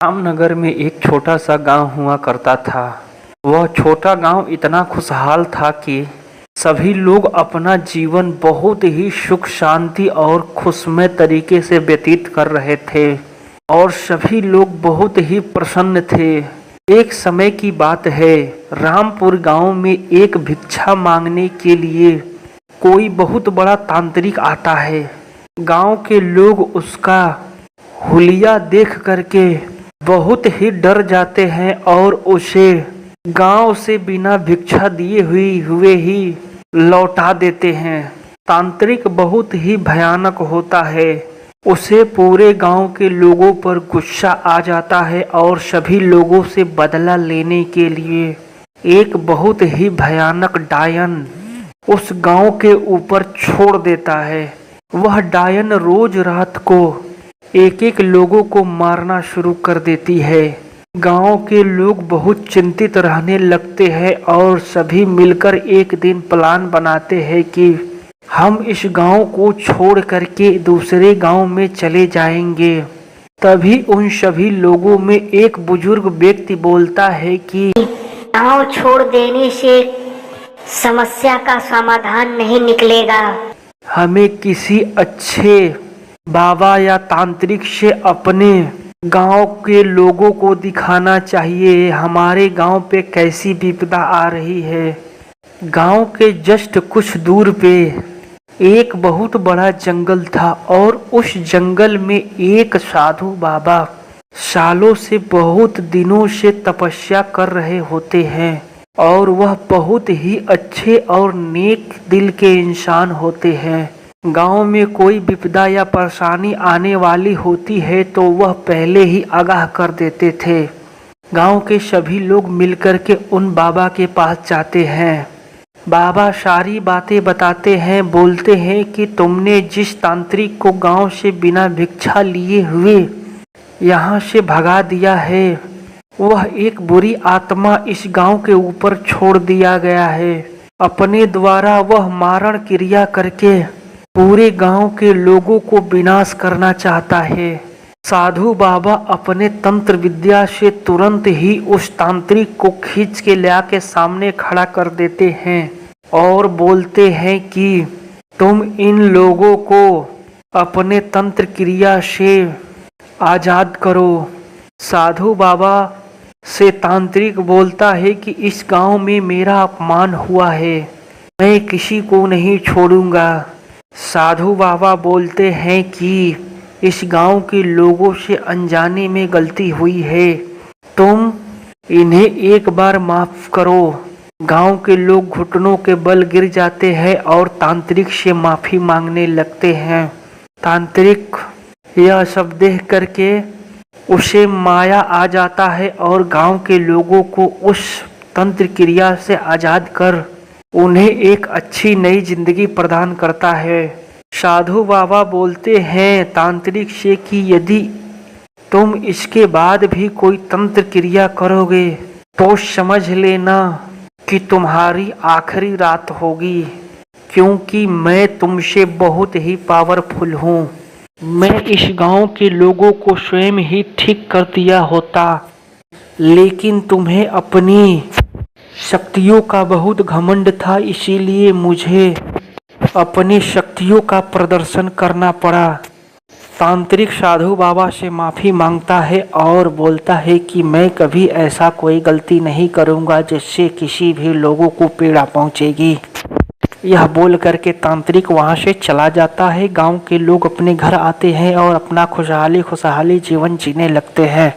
रामनगर में एक छोटा सा गांव हुआ करता था। वह छोटा गांव इतना खुशहाल था कि सभी लोग अपना जीवन बहुत ही सुख शांति और खुशमय तरीके से व्यतीत कर रहे थे और सभी लोग बहुत ही प्रसन्न थे। एक समय की बात है, रामपुर गांव में एक भिक्षा मांगने के लिए कोई बहुत बड़ा तांत्रिक आता है। गांव के लोग उसका हुलिया देख करके बहुत ही डर जाते हैं और उसे गांव से बिना भिक्षा दिए हुए ही लौटा देते हैं। तांत्रिक बहुत ही भयानक होता है। उसे पूरे गांव के लोगों पर गुस्सा आ जाता है और सभी लोगों से बदला लेने के लिए एक बहुत ही भयानक डायन उस गांव के ऊपर छोड़ देता है। वह डायन रोज रात को एक एक लोगों को मारना शुरू कर देती है। गांव के लोग बहुत चिंतित रहने लगते हैं और सभी मिलकर एक दिन प्लान बनाते हैं कि हम इस गांव को छोड़ करके दूसरे गांव में चले जाएंगे। तभी उन सभी लोगों में एक बुजुर्ग व्यक्ति बोलता है कि गांव छोड़ देने से समस्या का समाधान नहीं निकलेगा। हमें किसी अच्छे बाबा या तांत्रिक से अपने गांव के लोगों को दिखाना चाहिए हमारे गांव पे कैसी विपदा आ रही है। गांव के जस्ट कुछ दूर पे एक बहुत बड़ा जंगल था और उस जंगल में एक साधु बाबा सालों से बहुत दिनों से तपस्या कर रहे होते हैं और वह बहुत ही अच्छे और नेक दिल के इंसान होते हैं। गांव में कोई विपदा या परेशानी आने वाली होती है तो वह पहले ही आगाह कर देते थे। गांव के सभी लोग मिलकर के उन बाबा के पास जाते हैं। बाबा सारी बातें बताते हैं, बोलते हैं कि तुमने जिस तांत्रिक को गांव से बिना भिक्षा लिए हुए यहाँ से भगा दिया है, वह एक बुरी आत्मा इस गांव के ऊपर छोड़ दिया गया है। अपने द्वारा वह मारण क्रिया करके पूरे गांव के लोगों को विनाश करना चाहता है। साधु बाबा अपने तंत्र विद्या से तुरंत ही उस तांत्रिक को खींच के ले आके सामने खड़ा कर देते हैं और बोलते हैं कि तुम इन लोगों को अपने तंत्र क्रिया से आजाद करो। साधु बाबा से तांत्रिक बोलता है कि इस गांव में मेरा अपमान हुआ है, मैं किसी को नहीं छोड़ूंगा। साधु बाबा बोलते हैं कि इस गांव के लोगों से अनजाने में गलती हुई है, तुम इन्हें एक बार माफ करो। गांव के लोग घुटनों के बल गिर जाते हैं और तांत्रिक से माफी मांगने लगते हैं। तांत्रिक यह सब देख करके उसे माया आ जाता है और गांव के लोगों को उस तंत्र क्रिया से आजाद कर उन्हें एक अच्छी नई जिंदगी प्रदान करता है। साधु बाबा बोलते हैं तांत्रिक से कि यदि तुम इसके बाद भी कोई तंत्र क्रिया करोगे तो समझ लेना कि तुम्हारी आखिरी रात होगी, क्योंकि मैं तुमसे बहुत ही पावरफुल हूँ। मैं इस गांव के लोगों को स्वयं ही ठीक कर दिया होता, लेकिन तुम्हें अपनी शक्तियों का बहुत घमंड था, इसीलिए मुझे अपनी शक्तियों का प्रदर्शन करना पड़ा। तांत्रिक साधु बाबा से माफ़ी मांगता है और बोलता है कि मैं कभी ऐसा कोई गलती नहीं करूंगा जिससे किसी भी लोगों को पीड़ा पहुंचेगी। यह बोल करके तांत्रिक वहां से चला जाता है। गांव के लोग अपने घर आते हैं और अपना खुशहाली खुशहाली जीवन जीने लगते हैं।